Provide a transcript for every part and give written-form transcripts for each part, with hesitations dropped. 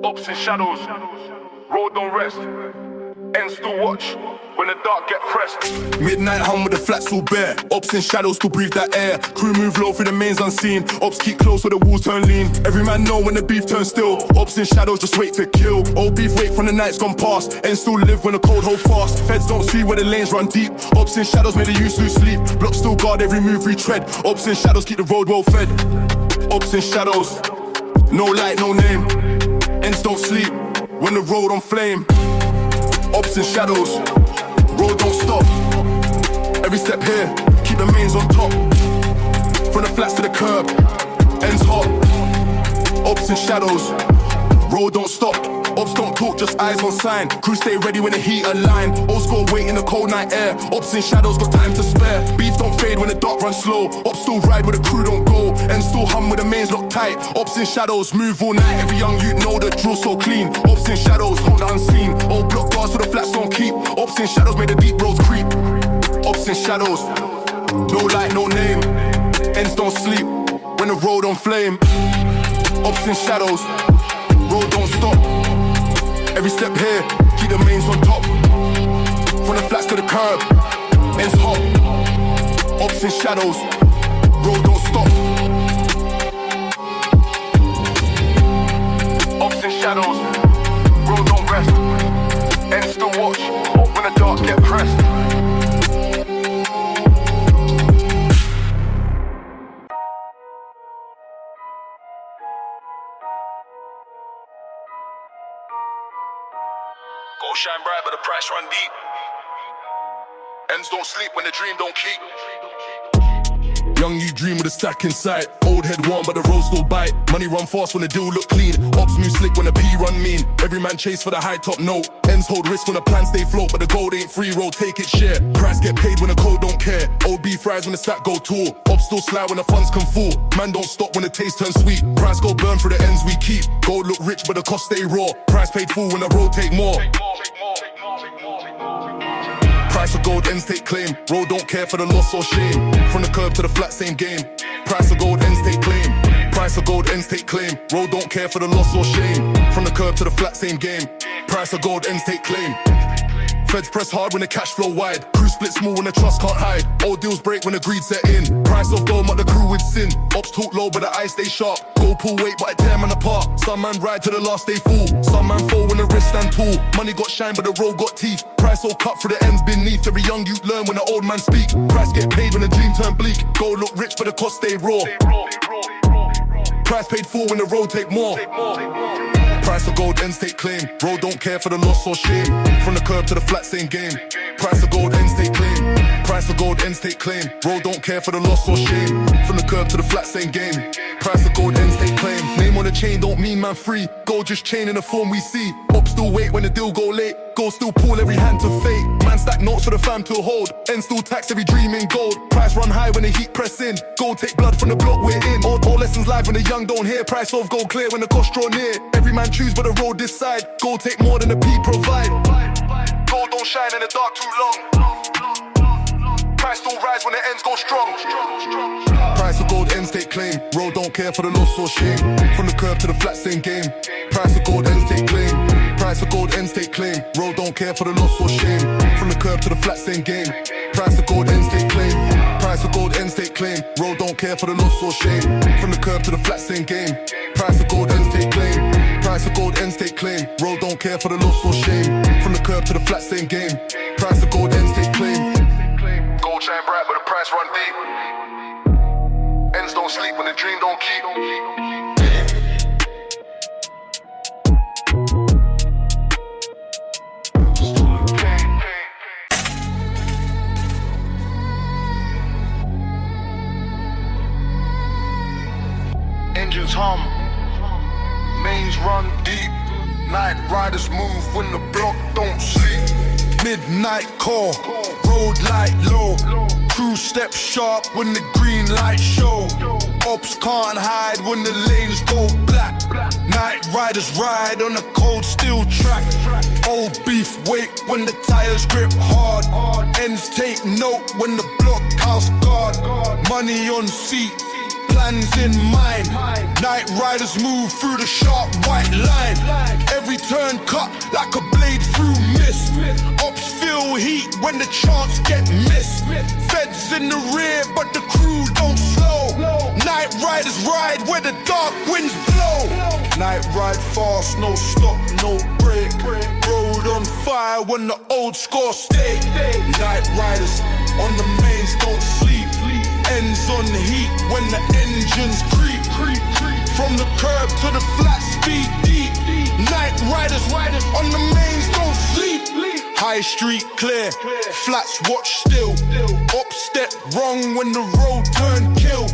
Ups and shadows, road don't rest. Ends still watch when the dark get pressed. Midnight hung with the flats all bare. Ops in shadows to breathe that air. Crew move low through the mains unseen. Ops keep close where the walls turn lean. Every man know when the beef turns still. Ops in shadows just wait to kill. Old beef wait from the nights gone past. And still live when the cold hold fast. Feds don't see where the lanes run deep. Ops in shadows made the youth lose sleep. Blocks still guard every move we tread. Ops in shadows keep the road well fed. Ops in shadows, no light, no name. Ends don't sleep when the road on flame. Ops in shadows, road don't stop. Every step here, keep the mains on top. From the flats to the curb, ends hot. Ops in shadows, road don't stop. Ops don't talk, just eyes on sign. Crew stay ready when the heat align. Old school wait in the cold night air. Ops in shadows, got time to spare. Beef don't fade when the dark runs slow. Ops still ride where the crew don't go. And still hum with the mains locked tight. Ops in shadows, move all night. Every young youth know the drill so clean. Ops in shadows, hold the unseen. Old block bars so the flats don't keep. Ops in shadows, made the deep roads creep. Ops in shadows, no light, no name. Ends don't sleep when the road on flame. Ops in shadows, road don't stop. Every step here, keep the mains on top. From the flats to the curb, ends hot. Ops in shadows, road don't stop. Ops in shadows, road don't rest. Ends still watch when the dark get pressed. Go shine bright, but the price run deep. Ends don't sleep when the dream don't keep. Young you dream with a stack in sight. Old head warm but the road still bite. Money run fast when the deal look clean. Ops move slick when the P run mean. Every man chase for the high top note. Ends hold risk when the plans stay float. But the gold ain't free roll, take it share. Price get paid when the code don't care. Old beef rise when the stack go tall. Ops still slide when the funds come full. Man don't stop when the taste turns sweet. Price go burn for the ends we keep. Gold look rich but the cost stay raw. Price paid full when the road take more. Price of gold, ends take claim. Road don't care for the loss or shame. From the curb to the flat, same game. Price of gold, ends take claim. Price of gold, ends take claim. Road don't care for the loss or shame. From the curb to the flat, same game. Price of gold, ends take claim. Feds press hard when the cash flow wide. Crew split small when the trust can't hide. Old deals break when the greed set in. Price of gold, but the crew with sin. Ops talk low, but the eyes stay sharp. Gold pull weight, but I tear man apart. Some man ride to the last day full. Some man fall when the wrist stand tall. Money got shine, but the road got teeth. Price all cut for the ends beneath. Every young youth learn when the old man speak. Price get paid when the dream turn bleak. Gold look rich, but the cost stay raw. Price paid full when the road take more. Price of gold, ends take claim. Road don't care for the loss or shame. From the curb to the flat, same game. Price of gold, ends take claim. Price of gold, ends take claim. Road don't care for the loss or shame. From the curb to the flat, same game. Price of gold, ends take claim. Name on the chain don't mean man free. Gold just chain in the form we see. Ops still wait when the deal go late. Gold still pull every hand to fate. Man stack notes for the fam to hold. Ends still tax every dream in gold. Price run high when the heat press in. Gold take blood from the block we're in. All lessons live when the young don't hear. Price of gold clear when the cost draw near. Every man choose but the road decide. Gold take more than the P provide. Gold don't shine in the dark too long. Price still rise when the ends go strong. Price of gold, ends take claim. Road don't care for the loss or shame. From the curb to the flat, same game. Price of gold, ends take claim. Price of gold, ends take claim. Road don't care for the loss or shame. From the curb to the flat, same game. Price of gold, ends take claim. Price of gold, ends take claim. Road don't care for the loss or shame. From the curb to the flat, same game. Price of gold, ends take claim. Price of gold, ends take claim. Road don't care for the loss or shame. From the curb to the flat, same game. Price of gold, ends take claim. Gold shine bright, but the price run deep. Ends don't sleep when the dream don't keep. Engines hum, mains run deep. Night riders move when the block don't sleep. Midnight call, road light low. Crew step sharp when the green light show. Ops can't hide when the lanes go black. Night riders ride on a cold steel track. Old beef wait when the tires grip hard. Ends take note when the blockhouse guard. Money on seat, plans in mind. Night riders move through the sharp white line. cut like a blade through mist. Ops feel heat when the chance get missed. Feds in the rear but the crew don't slow. Night riders ride where the dark winds blow. Night ride fast, no stop, no break. Road on fire when the old score stay. Night riders on the mains don't sleep. Ends on the heat when the engines creep. From the curb to the flat speed deep. Night riders on the mains don't sleep. High street clear, flats watch still. Up step wrong when the road turn kill.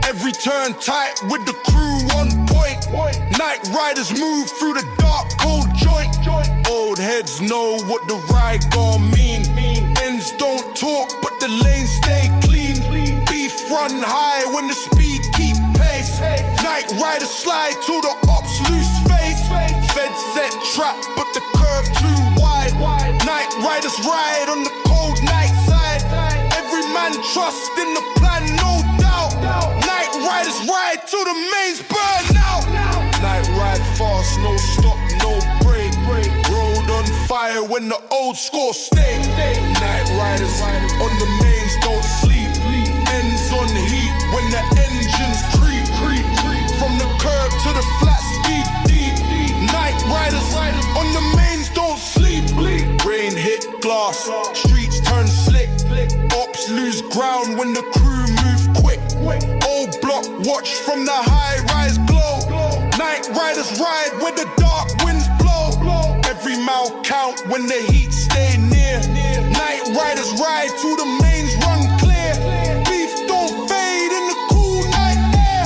Every turn tight with the crew on point. Night riders move through the dark cold joint. Old heads know what the ride gon' mean. Ends don't talk but the lanes stay clean. Beef run high when the speed keep pace. Night riders slide to the ops loose face. Feds set trap but the curve too wide. Night riders ride on the cold night side. Every man trust in the plan, no doubt. Night riders ride till the mains burn out. Night ride fast, no stop, no break. Road on fire when the old score stay. Night riders on the mains don't sleep. Ends on the heat when the engines creep. From the curb to the flat speed deep. Night riders on the mains don't sleep. Rain hit glass, streets turn slick. Ops lose ground when the crew move quick. Old block watch from the high rise glow. Night riders ride where the dark winds blow. Every mile count when the heat stay near. Night riders ride till the mains run clear. Beef don't fade in the cool night air.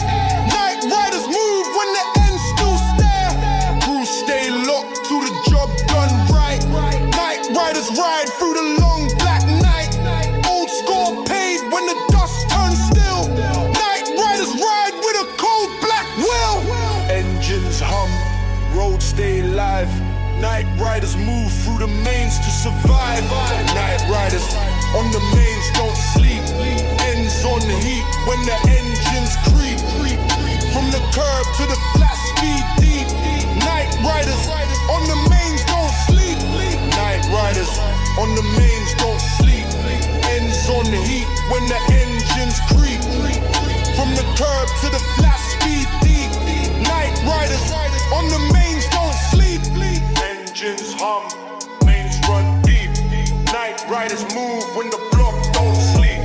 Night riders move when the ends still stare. Crews stay locked till the job done right. Night riders ride through the long black night. Old score paid when the dust turns still. Night riders ride with a cold black will. Engines hum, roads stay live. Night riders move through the mains to survive. Night riders on the mains don't sleep. Ends on the heat when the engines creep. From the curb to the flat speed deep. Night riders on the mains don't sleep. Night riders on the mains don't sleep. Ends on the heat when the engines creep. From the curb to the flat speed deep. Night riders on the mains don't sleep. Engines hum, mains run deep. Night riders move when the block don't sleep.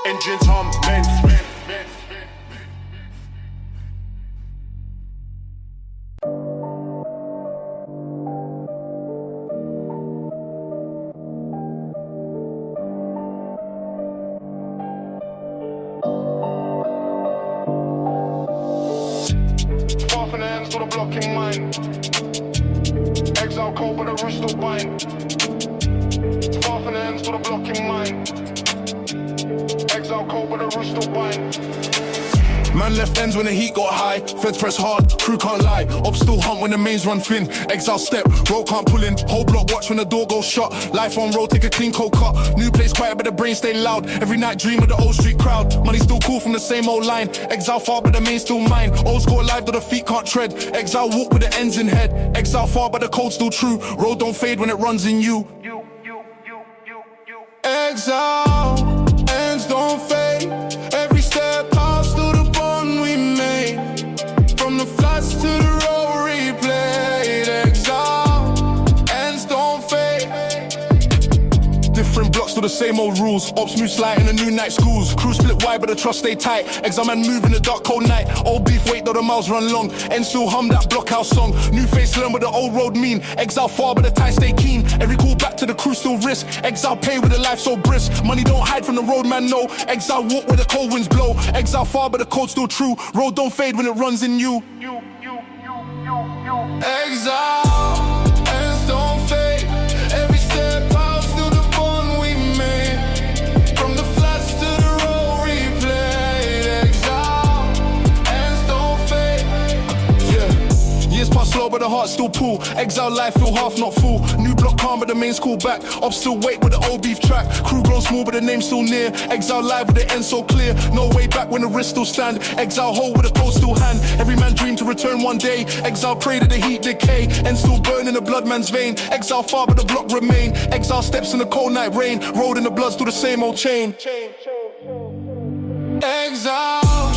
Engines hum, mains. To the block in mind. Exile cold but the roost still bind. Far from the ends to the block in mind. Exile cold but the roost still bind. Man left ends when the heat got high. Feds press hard, crew can't lie. Ops still hunt when the mains run thin. Exile step, road can't pull in. Whole block watch when the door goes shut. Life on road, take a clean cold cut. New place quiet but the brain stay loud. Every night dream of the old street crowd. Money still cool from the same old line. Exile far but the main still mine. Old school alive though the feet can't tread. Exile walk with the ends in head. Exile far but the code still true. Road don't fade when it runs in you. Exile, ends don't fade. Every step pass through the bond we made. From the flats to the road replayed. Exile, ends don't fade. Different blocks to the same old rules. Ops move slight in the new night schools. Crew split wide but the trust stay tight. Exile man move in the dark cold night. Old beef wait though the miles run long. And still hum that blockhouse song. New face learn what the old road mean. Exile far but the ties stay keen. Every call back to the crew still risk. Exile pay with a life so brisk. Money don't hide from the road man no. Exile walk where the cold winds blow. Exile far but the code still true. Road don't fade when it runs in you. Exile, ends don't fade. Every step out through the bond we made. From the flats to the road replayed. Exile, ends don't fade. Yeah, years pass slow but the heart still pull. Exile life feel half not full. New block calm but the main's cool back. Up still wait with the old beef track. Crew grown small but the name still near. Exile live with the end so clear. No way back when the wrist still stand. Exile hold with a cold still hand. Every man dream to return one day. Exile pray that the heat decay. And still burn in the blood man's vein. Exile far but the block remain. Exile steps in the cold night rain. Road in the bloods through the same old chain. Exile,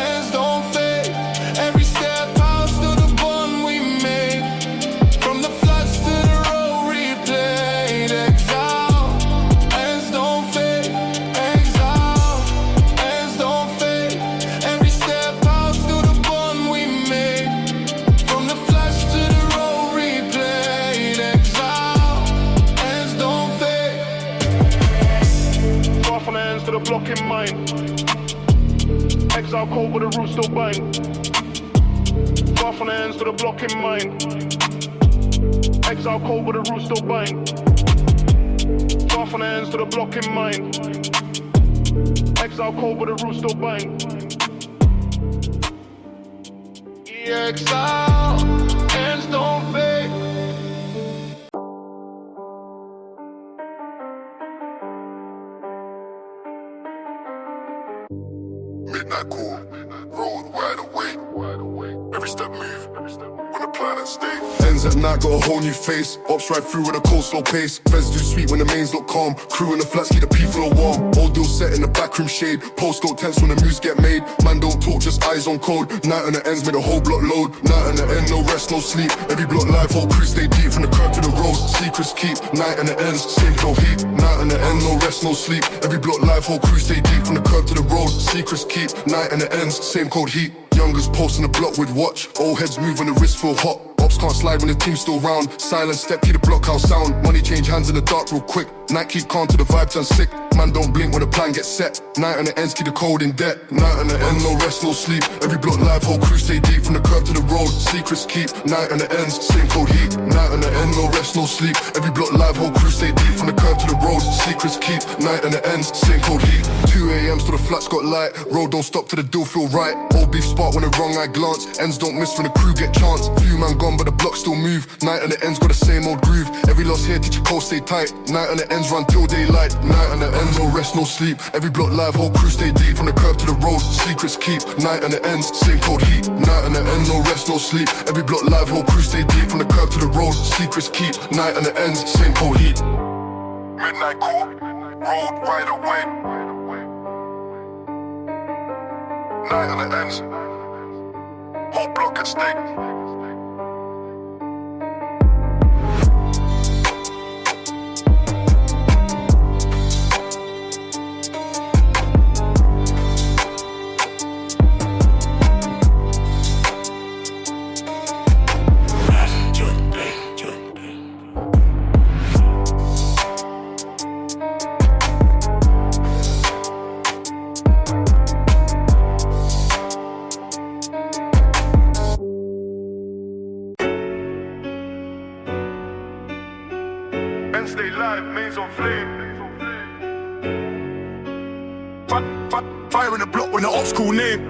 ends don't fade. Every step out to the bond we made. From the floods to the road replayed. Exile, ends don't fade. Exile, ends don't fade. Every step out to the bond we made. From the flash to the road replayed. Exile, ends don't fade. Far from the ends to the block in mind. Exile cold but the roots still bind. Far from the ends to the block in mind. Exile cold but the roots still bind. Far from the ends to the block in mind. Exile cold but the roots still bind. Exile ends don't fade. Midnight call, road wide awake. Every step move, when the planet stay. Ends at night got a whole new face. Ops right through with a cold slow pace. Feds do sweet when the mains look calm. Crew in the flats keep the P flow warm. Old deal set in the backroom shade. Postcode tense when the moves get made. Man don't talk, just eyes on code. Night on the ends made a whole block load. Night on the end, no rest, no sleep. Every block live, whole crew stay deep. From the curb to the road, secrets keep. Night on the ends, same flow heat. Night on the end, no rest, no sleep. Every block live, whole crew stay deep. From the curb to the road, secrets keep. Night and the ends, same cold heat. Youngers posting the block with watch. Old heads move when the wrist feel hot. Ops can't slide when the team's still round. Silent step, keep the block house sound. Money change hands in the dark real quick. Night keep calm till the vibe turns sick. Man don't blink when the plan gets set. Night on the ends keep the cold in debt. Night on the end, no rest, no sleep. Every block live, whole crew stay deep. From the curb to the road, secrets keep. Night on the ends, same cold heat. Night on the end, no rest, no sleep. Every block live, whole crew stay deep. From the curb to the road, secrets keep. Night on the ends, same cold heat. 2 a.m. till the flats got light. Road don't stop till the deal feel right. Old beef spark when the wrong eye glance. Ends don't miss when the crew get chance. Few man gone but the block still move. Night on the ends got the same old groove. Every loss here teach your cold stay tight. Night on the ends run till daylight. Night on the ends no rest no sleep. Every block live whole crew stay deep. From the curb to the road secrets keep. Night on the ends same cold heat. Night on the ends no rest no sleep. Every block live whole crew stay deep. From the curb to the road secrets keep. Night on the ends same cold heat. Midnight call, road right away. Night on the ends, whole block at stake. Stay live, mains on flame. Fire in the block when the ops call name.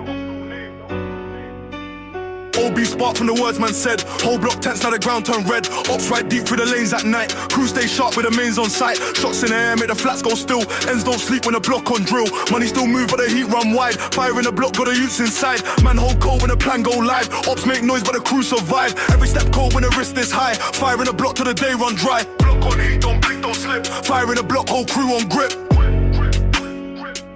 OB spark from the words man said. Whole block tense, now the ground turn red. Ops ride deep through the lanes at night. Crew stay sharp with the mains on sight. Shots in the air make the flats go still. Ends don't sleep when the block on drill. Money still move but the heat run wide. Fire in the block got the youths inside. Man hold cold when the plan go live. Ops make noise but the crew survive. Every step cold when the wrist is high. Fire in the block till the day run dry. Block on heat, don't blink, don't slip. Fire in the block, whole crew on grip.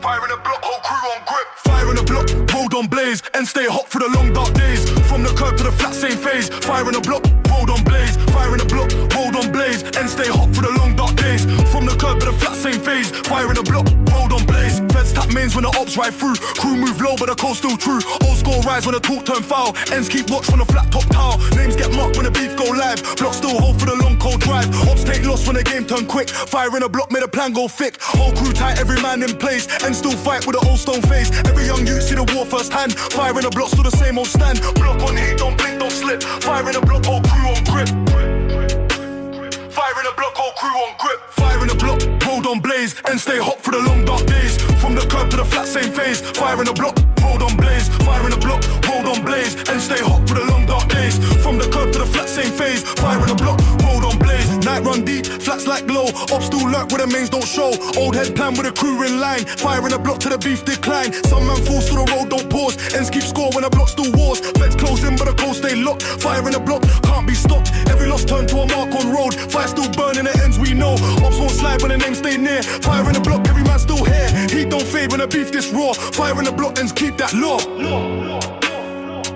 Fire in the block, whole crew on grip. Fire in the block, road on blaze. And stay hot for the long dark days. From the curb to the flat, same phase. Fire in the block, road on blaze. Fire in the block, road on blaze. And stay hot for the long dark days. From the curb to the flat, same phase. Fire in the block, road on blaze. Feds tap mains when the ops ride through. Crew move low but the coast still true. Old score rise when the talk turn foul. Ends keep watch from the flat top tower. Names get marked when the beef go live. Block still hold for the long cold drive. Ops take loss when the game turn quick. Fire in the block made the plan go thick. Whole crew tight, every man in place. And still fight with the old stone face. Every young youth see the war first hand. Fire in the block still the same old stand. Block on heat, don't blink, don't slip. Fire in the block, whole crew on grip. Fire in the block, whole crew on grip. Fire in the block, road on blaze. And stay hot for the long dark days. From the curb to the flat, same phase. Fire in the block, road on blaze. Fire in the block, road on blaze. And stay hot for the long dark days. From the curb to the flat, flats like glow. Ops still lurk where the mains don't show. Old head plan with a crew in line. Firing a block to the beef decline. Some man falls to the road, don't pause. Ends keep score when a block still wars. Feds close in but the coast stay locked. Fire in the block, can't be stopped. Every loss turned to a mark on road. Fire still burning, the ends we know. Ops won't slide when the name stay near. Fire in the block, every man still here. Heat don't fade when the beef this raw. Fire in the block, ends keep that law.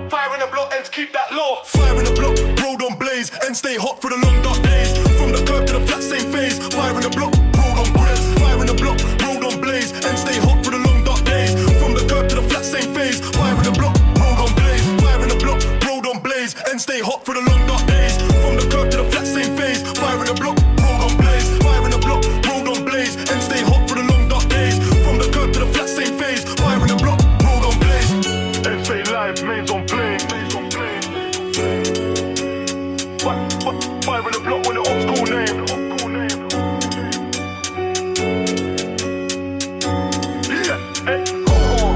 Fire in the block, ends keep that law. Fire in the block, road on blaze. And stay hot for the long dark days. From the curb to the flat, same phase. Fire in the block, road on blaze. Fire in the block, road on blaze. And stay hot for the long dark days. From the curb to the flat, same phase. Fire in the block, road on blaze. Fire in the block, road on blaze. And stay hot for the long dark days. From the curb to the flat, same phase. Fire in the block, road on blaze. Fire in the block, road on blaze. And stay hot for the long dark days. From the curb to the flat, same phase. Fire in the block, road on blaze. And stay live, mains on play. Fire in the block with the old school name. Yeah, hey, go on.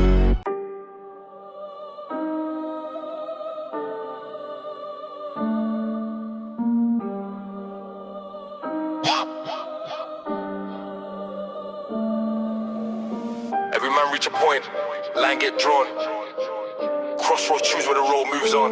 Every man reach a point, line get drawn. Crossroads choose where the road moves on.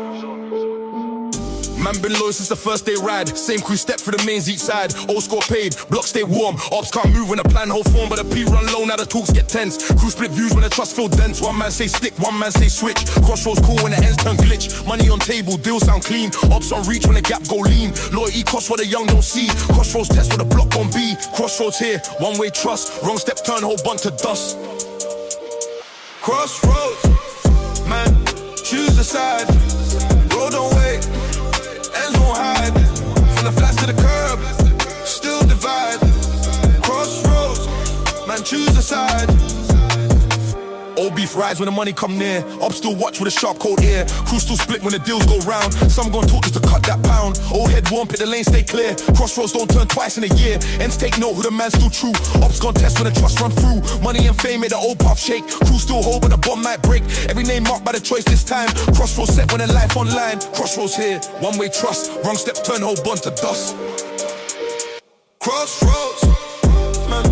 Man been loyal since the first day ride. Same crew step through the mains each side. Old score paid, blocks stay warm. Ops can't move when the plan hold form, but the P run low, now the talks get tense. Crew split views when the trust feel dense. One man say stick, one man say switch. Crossroads cool when the ends turn glitch. Money on table, deals sound clean. Ops on reach when the gap go lean. Loyalty costs what the young don't see. Crossroads test what the block gon' be. Crossroads here, one way trust. Wrong step turn whole bunch to dust. Crossroads, man, choose the side. Road don't wait, ends won't hide. From the flats to the curb, still divide. Crossroads, man, choose the side. Old beef rides when the money come near. Ops still watch with a sharp cold ear. Crew still split when the deals go round. Some gon' talk just to cut that pound. Old head warm, pit the lane stay clear. Crossroads don't turn twice in a year. Ends take note who the man's still true. Ops gon' test when the trust run through. Money and fame made the old path shake. Crew still hold but the bomb might break. Every name marked by the choice this time. Crossroads set when the life online. Crossroads here, one way trust. Wrong step turn whole bunch to dust. Crossroads, man,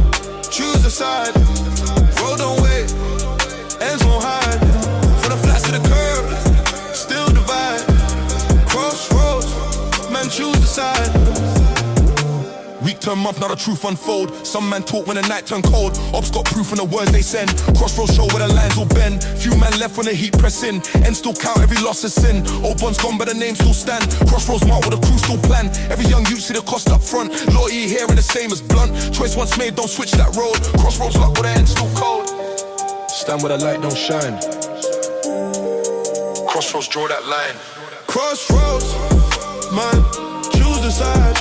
choose the side. Road don't wait, ends won't hide. From the flats to the curb, still divide. Crossroads, man, choose the side. Week turn month, now the truth unfold. Some man talk when the night turn cold. Ops got proof in the words they send. Crossroads show where the lines will bend. Few man left when the heat press in. And still count every loss as sin. Old bonds gone but the name still stand. Crossroads mark with the crew still plan. Every young youth see the cost up front. Loyalty here and the same as blunt. Choice once made, don't switch that road. Crossroads lock with the end still cold. Stand where the light don't shine. Crossroads draw that line. Crossroads, man, choose the side.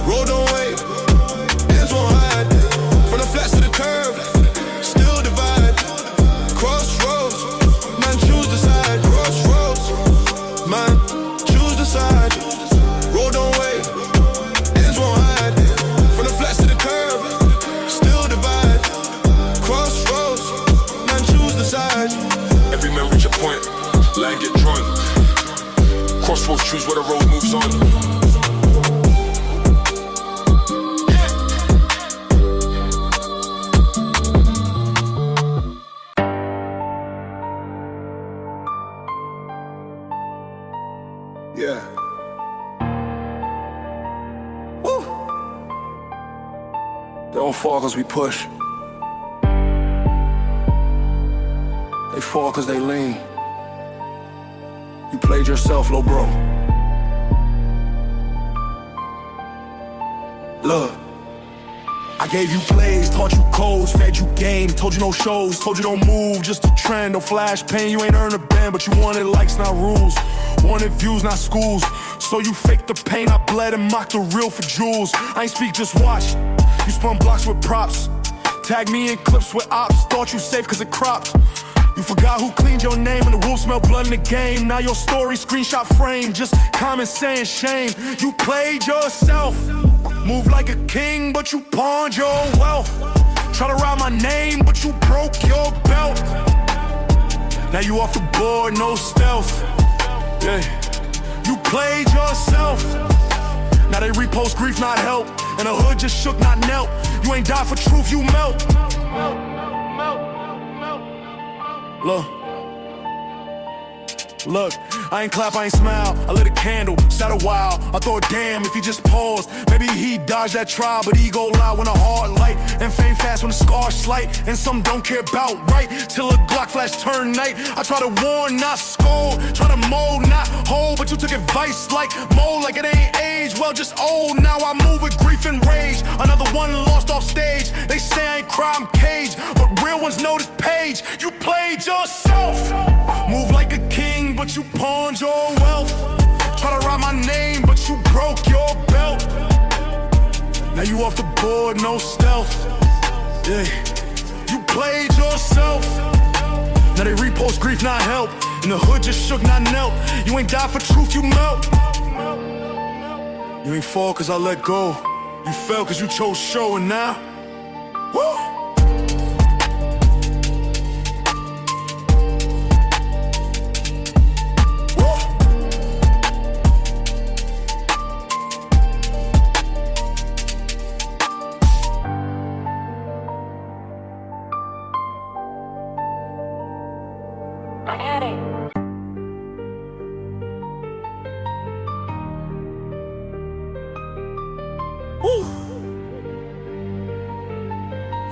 Road don't wait, ends won't hide. From the flats to the curb, still divide. Crossroads, man, choose the side. Crossroads, man, choose the side. Road don't wait, ends won't hide. From the flats to the curb, still divide. Crossroads, man, choose the side. Every man reach a point, line get drawn. Crossroads choose where the road moves on. Yeah. Woo. They don't fall cause we push. They fall cause they lean. You played yourself, lil' bro. Look, I gave you plays, taught you codes, fed you game, told you no shows, told you don't move, just a trend, no flash pain. You ain't earned a band, but you wanted likes, not rules. Wanted views, not schools. So you faked the pain, I bled and mocked the real for jewels. I ain't speak, just watch. You spun blocks with props. Tag me in clips with ops. Thought you safe cause it cropped. You forgot who cleaned your name and the wolves smell blood in the game. Now your story screenshot frame, just comments saying shame. You played yourself. Move like a king, but you pawned your wealth. Try to ride my name, but you broke your belt. Now you off the board, no stealth. Yeah, you played yourself. Now they repost grief, not help. And the hood just shook, not knelt. You ain't died for truth, you melt. Look, I ain't clap, I ain't smile. I lit a candle, sat a while. I thought, damn, if he just paused, maybe he'd dodge that trial. But ego loud when a hard light, and fame fast when the scars slight. And some don't care about right, till a Glock flash turn night. I try to warn, not scold, try to mold, not hold. But you took advice like mold, like it ain't age. Well, just old, now I move with grief and rage. Another one lost off stage. They say I ain't cry, I'm caged, but real ones know this page. You played yourself. Move like a king, but you pawned your wealth. Try to write my name, but you broke your belt. Now you off the board, no stealth. Yeah, you played yourself. Now they repost grief, not help. And the hood just shook, not knelt. You ain't died for truth, you melt. You ain't fall cause I let go. You fell cause you chose show, and now, woo!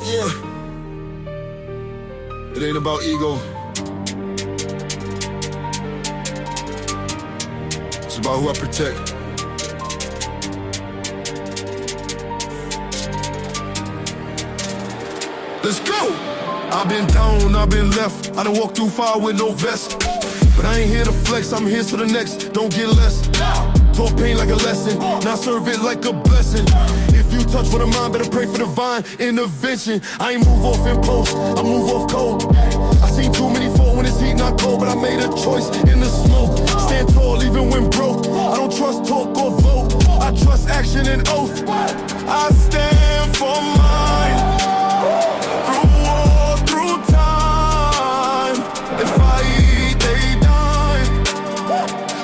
Yeah. It ain't about ego. It's about who I protect. Let's go! I've been down, I've been left. I done walked through fire with no vest. But I ain't here to flex, I'm here to the next. Don't get less. Taught pain like a lesson, now serve it like a blessing. If you touch with a mind, better pray for divine intervention. I ain't move off impulse, I move off cold. I seen too many fall when it's heat, not cold. But I made a choice in the smoke. Stand tall even when broke. I don't trust talk or vote, I trust action and oath. I stand for mine. Through war, through time. If I eat, they dine.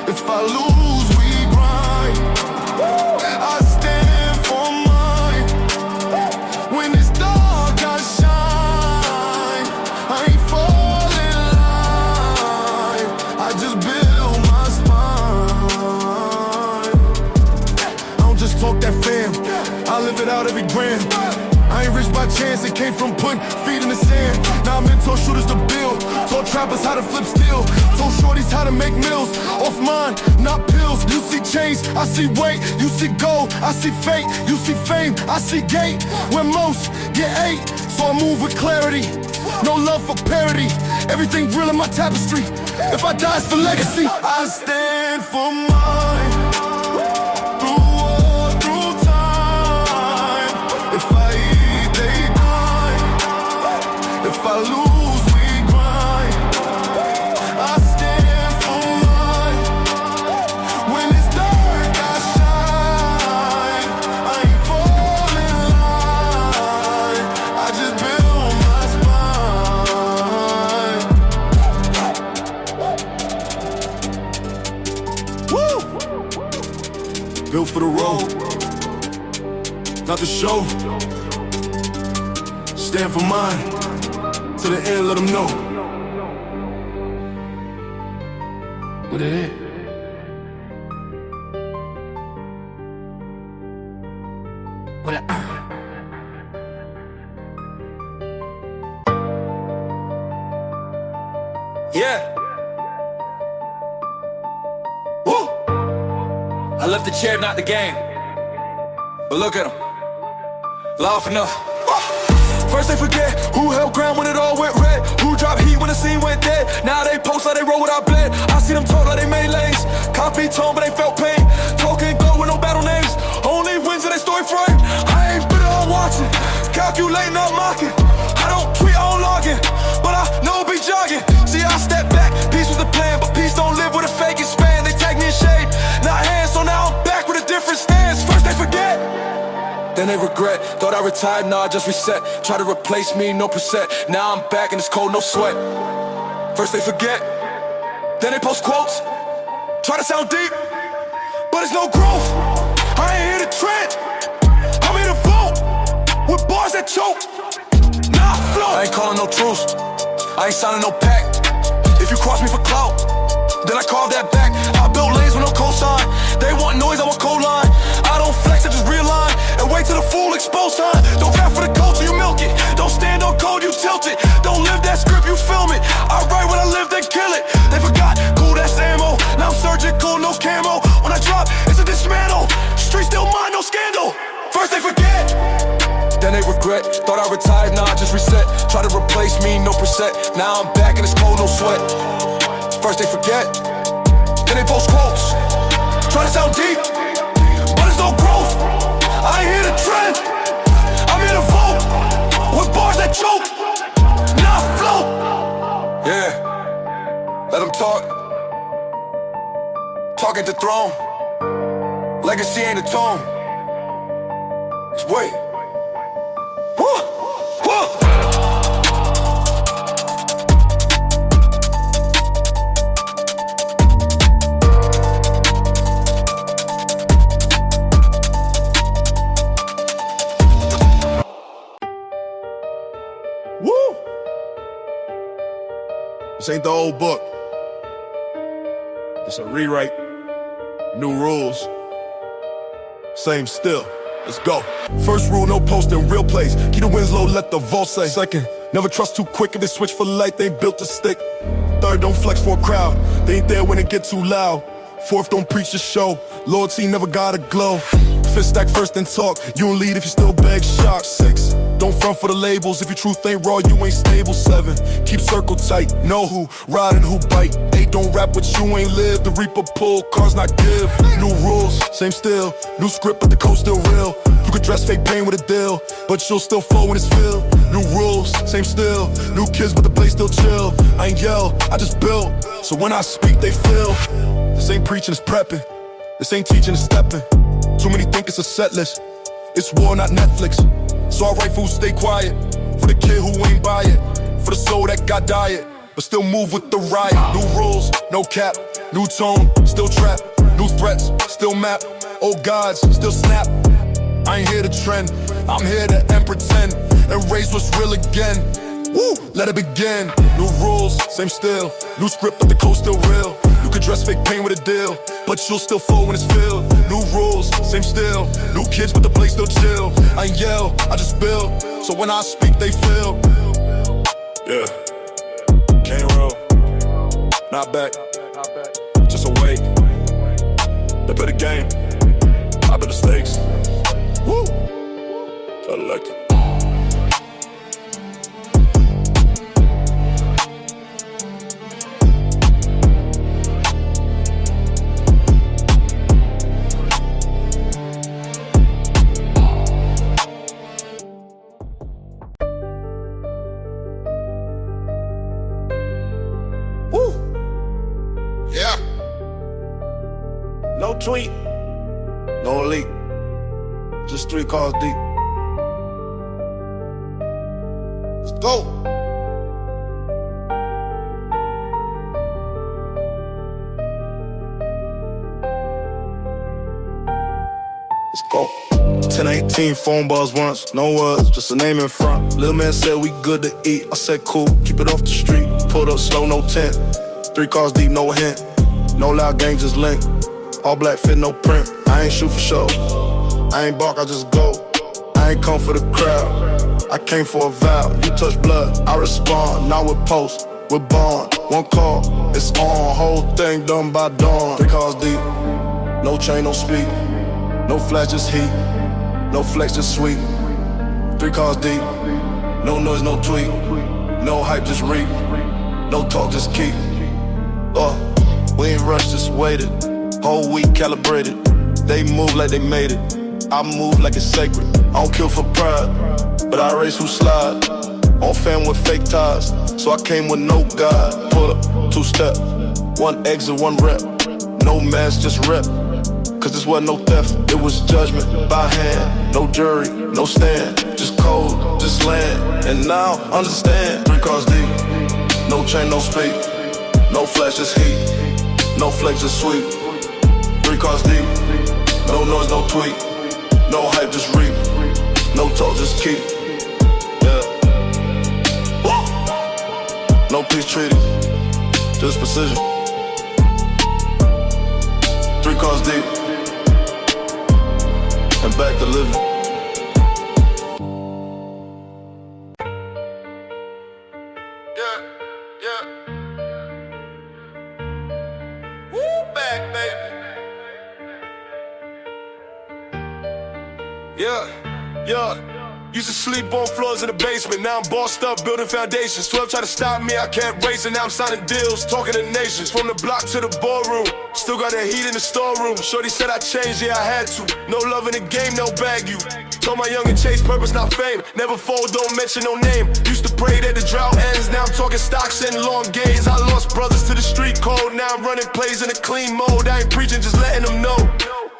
If I lose, we grind. I stand for mine. When it's dark, I shine. I ain't fall in line. I just build my spine. I don't just talk that fam, I live it out every gram. I ain't rich by chance, it came from putting feet in the sand. Now I'm mentor shooters to build, taught trappers how to flip steel, told shorties how to make meals. Off mine, not pills. You see change, I see weight. You see gold, I see fate. You see fame, I see gate. When most get hate, so I move with clarity. No love for parody, everything real in my tapestry. If I die, it's for legacy. I stand for mine. If I lose, we grind. I stand for mine. When it's dark, I shine. I ain't falling line. I just build my spine. Woo! Built for the road, not the show. Stand for mine. To the end, let them know what it is. What it Yeah. Woo! I left the chair, not the game. But look at him, laugh enough. First they forget who held ground when it all went red. Who dropped heat when the scene went dead. Now they post like they roll without bled. I see them talk like they made lanes. Copy tone but they felt pain. Talking go with no battle names. Only wins in their story frame. I ain't bitter, I'm watching. Calculating, I'm mocking. I don't tweet, I don't log in. But I know be jogging. See I step back, peace was the plan. But peace don't live with a fake span. They tag me in shade, not hands. So now I'm back with a different stance. First they forget, then they regret. Thought I retired, nah, I just reset. Try to replace me, no preset. Now I'm back and it's cold, no sweat. First they forget, then they post quotes. Try to sound deep, but it's no growth. I ain't here to trend, I'm with bars that choke. Nah, flow. I ain't calling no truce, I ain't signing no pact. If you cross me for clout, then I carve that back. I build lanes with no cosign. They want noise, I want co-line. I don't flex, I just realign and wait till the fool expose time. Don't rap for the culture, you milk it. Don't stand on code, you tilt it. Don't live that script, you film it. I write when I live, then kill it. They forgot, cool, that's ammo. Now I'm surgical, no camo. When I drop, it's a dismantle. Street still mine, no scandal. First they forget, then they regret. Thought I retired, nah, I just reset. Try to replace me, no percent. Now I'm back and it's cold, no sweat. First they forget, then they post quotes. Try to sound deep, but it's no growth. I ain't here to trend, I'm here to vote. With bars that choke, not float. Yeah, let them talk. Talk at the throne. Legacy ain't a tomb. Just wait. Woo, woo. Woo! This ain't the old book. It's a rewrite. New rules. Same still. Let's go. First rule, no posting, real plays. Keep the wins low, let the vault say. Second, never trust too quick. If they switch for light, they ain't built to stick. Third, don't flex for a crowd. They ain't there when it get too loud. Fourth, don't preach the show. Loyalty never gotta glow. Fifth, stack first and talk. You don't lead if you still beg shock. Six, don't front for the labels. If your truth ain't raw, you ain't stable. Seven, keep circle tight. Know who ride and who bite. Eight, don't rap what you ain't live. The reaper pull, cars not give. New rules, same still. New script, but the code still real. You could dress fake pain with a deal, but you'll still flow when it's filled. New rules, same still. New kids, but the place still chill. I ain't yell, I just build. So when I speak, they feel. This ain't preaching, it's prepping. This ain't teaching, it's stepping. Too many think it's a set list. It's war, not Netflix. So I write for who stay quiet. For the kid who ain't buy it. For the soul that got diet, but still move with the riot. New rules, no cap. New tone, still trap. New threats, still map. Old gods, still snap. I ain't here to trend, I'm here to end pretend. And raise what's real again. Woo, let it begin. New rules, same still. New script, but the code still real. You could dress fake pain with a deal, but you'll still fall when it's filled. New rules, same still. New kids, but the place still chill. I ain't yell, I just build. So when I speak, they feel. Yeah, can't roll. Not back, just awake. They play the game, I bet the stakes. Woo, elected. No tweet, no leak, just 3 calls deep. Let's go. Let's go. 10-18 phone balls once, no words, just a name in front. Little man said we good to eat, I said cool, keep it off the street. Pulled up slow, no tent, 3 cars deep, no hint. No loud gang, just link. All black fit, no print. I ain't shoot for show, I ain't bark, I just go. I ain't come for the crowd, I came for a vow. You touch blood, I respond. Not with post, with bond. 1 call, it's on. Whole thing done by dawn. 3 cars deep, no chain, no speed. No flash, just heat. No flex, just sweet. 3 cars deep, no noise, no tweet. No hype, just reap. No talk, just keep. We ain't rushed, just waited. Whole week calibrated. They move like they made it. I move like it's sacred. I don't kill for pride, but I race who slide. On fan with fake ties, so I came with no guide. Pull up, 2 step, 1 exit, 1 rep. No mask, just rep. Cause this wasn't no theft, it was judgment by hand. No jury, no stand, just code, just land. And now, understand, 3 cars deep. No chain, no speed. No flash, just heat. No flex, just sweet. 3 cars deep. No noise, no tweet. No hype, just reap. No talk, just keep. Yeah. No peace treaty, just precision. 3 cars deep, and back to living. Yeah, yeah. Woo, back, baby. Yeah, yeah. Used to sleep on floors in the basement. Now I'm bossed up, building foundations. 12 try to stop me, I can't race it. Now I'm signing deals, talking to nations. From the block to the ballroom, still got that heat in the storeroom. Shorty said I changed, yeah I had to. No love in the game, no bag you. Told my youngin' chase purpose, not fame. Never fold, don't mention no name. Used to pray that the drought ends. Now I'm talking stocks and long gains. I lost brothers to the street code. Now I'm running plays in a clean mode. I ain't preaching, just letting them know.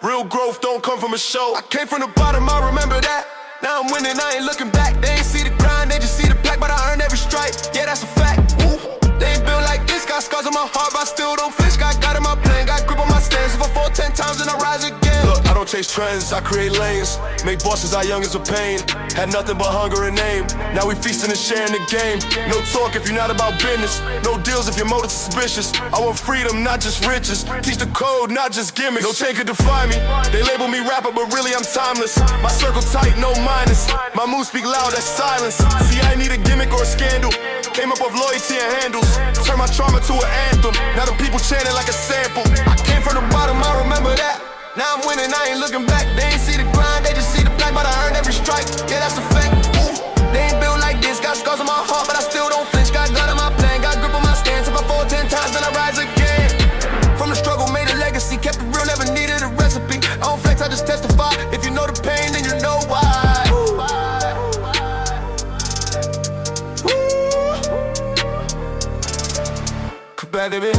Real growth don't come from a show. I came from the bottom, I remember that. Now I'm winning, I ain't looking back. They ain't see the grind, they just see the plaque. But I earned every strike, yeah that's a fact. Woo. They ain't built like this, got scars on my heart, but I still don't flinch. Got in my plane, got grip on my stance. If I fall 10 times, then I rise again. Look, I don't chase trends, I create lanes. Make bosses our youngins with pain. Had nothing but hunger and aim. Now we feasting and sharing the game. No talk if you're not about business. No deals if your motives suspicious. I want freedom, not just riches. Teach the code, not just gimmicks. No chain could define me. They label me rapper, but really I'm timeless. My circle tight, no minus. My moves speak loud, that's silence. See, I ain't need a gimmick or a scandal. Came up with loyalty and handles. Turn my trauma to an anthem. Now the people chanting like a sample. I came from the bottom, I remember that. Now I'm winning, I ain't looking back. They ain't see the grind, they just see the black. But I earned every strike, yeah that's a fact. Ooh. They ain't built like this, got scars on my heart, but I still don't flinch. Got God in my plan, got grip on my stance. If I fall 10 times, then I rise again. From the struggle, made a legacy. Kept it real, never needed a recipe. I don't flex, I just testify. If you know the pain, then you know why. Come back, baby.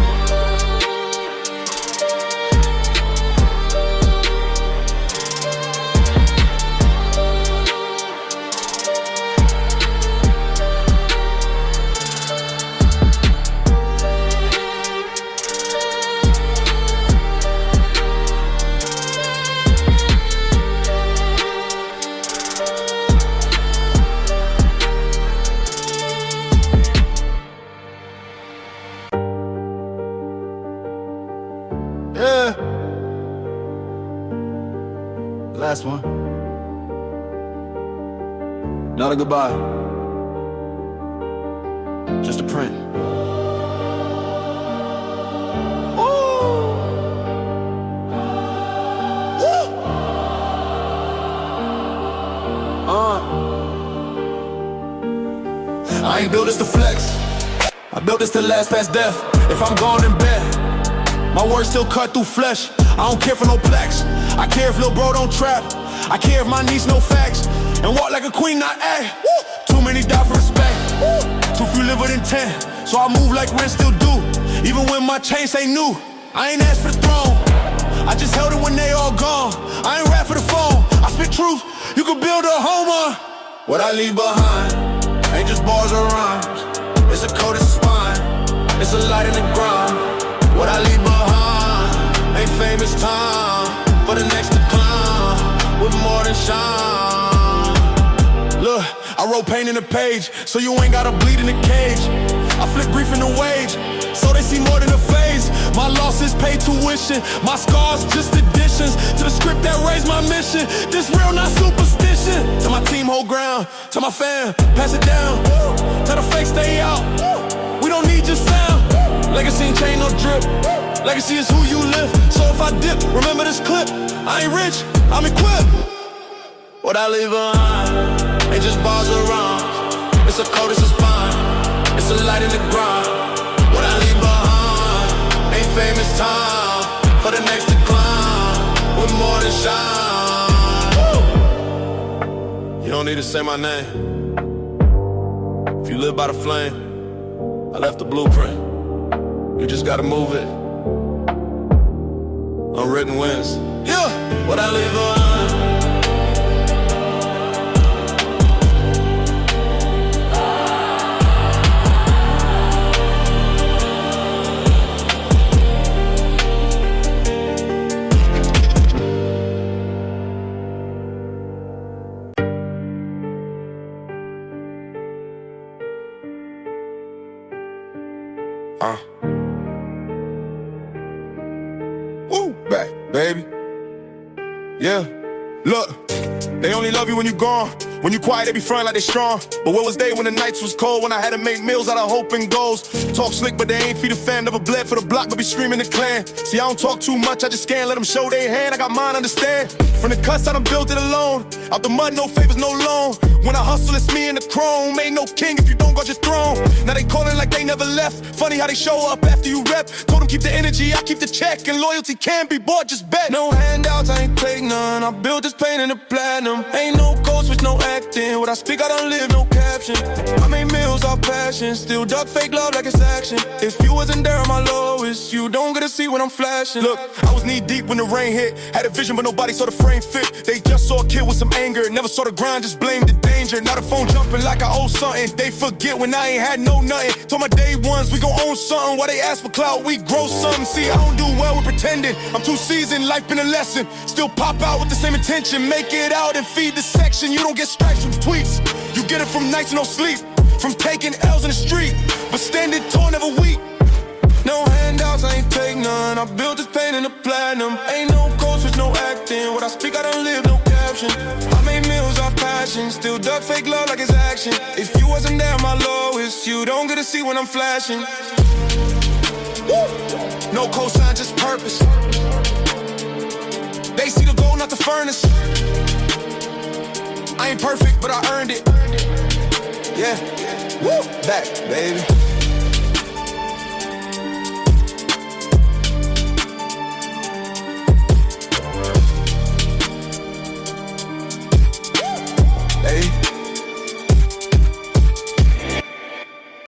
Yeah. Last one. Not a goodbye. Just a print. I ain't built this to flex. I built this to last past death. If I'm gone in bed, my words still cut through flesh. I don't care for no plaques. I care if lil' bro don't trap. I care if my niece know facts and walk like a queen, not act. Too many die for respect. Too few live with intent. So I move like rent still do. Even when my chains ain't new. I ain't asked for the throne. I just held it when they all gone. I ain't rap for the phone. I spit truth. You can build a home on. What I leave behind ain't just bars or rhymes. It's a code, it's a spine. It's a light in the grind. What I leave behind ain't famous time for the next to climb with more than shine. Look, I wrote pain in the page, so you ain't gotta bleed in the cage. I flip grief in the wage, so they see more than a phase. My losses pay tuition, my scars just additions to the script that raised my mission. This real, not superstition. Tell my team hold ground, tell my fam pass it down. Tell the fake stay out. We don't need your sound. Legacy ain't chain, no drip. Legacy is who you live. So if I dip, remember this clip. I ain't rich, I'm equipped. What I leave behind ain't just bars or rhymes. It's a code, it's a spine. It's a light in the grind. What I leave behind ain't famous time for the next to climb with more than shine. You don't need to say my name. If you live by the flame, I left the blueprint. You just gotta move it. Unwritten wins. Yeah, what I leave behind. baby. Yeah, look, they only love you when you're gone. When you quiet, they be frontin' like they strong. But where was they when the nights was cold? When I had to make meals out of hope and goals. Talk slick, but they ain't feed a fan. Never bled for the block, but be screaming the clan. See, I don't talk too much, I just scan, let them show their hand. I got mine, understand. From the cuts, I done built it alone. Out the mud, no favors, no loan. When I hustle, it's me and the chrome. Ain't no king if you don't got your throne. Now they callin' like they never left. Funny how they show up after you rep. Told them keep the energy, I keep the check. And loyalty can be bought, just bet. No handouts, I ain't take none. I built this pain in the platinum. Ain't no code switch, no acting. What I speak, I don't live, no caption. I made meals off passion. Still duck fake love like it's action. If you wasn't there on my lowest, you don't get to see when I'm flashing. Look, I was knee deep when the rain hit. Had a vision, but nobody saw the frame fit. They just saw a kid with some anger. Never saw the grind, just blamed the danger. Now the phone jumping like I owe something. They forget when I ain't had no nothing. Told my day ones we gon' own something. While they ask for clout, we grow something. See, I don't do well with pretending. I'm too seasoned, life been a lesson. Still pop out with the same intention. Make it out and feed the section. You don't get stripes from tweets. You get it from nights no sleep. From taking L's in the street. But standing tall, never weak. No handouts, I ain't take none. I built this pain in the platinum. Ain't no code switch, no acting. What I speak, I don't live, no caption. I made meals off passion. Still duck fake love like it's action. If you wasn't there, my lowest, you don't get to see when I'm flashing. Woo! No cosign, just purpose. They see the gold, not the furnace. I ain't perfect, but I earned it. Yeah, woo, back, baby.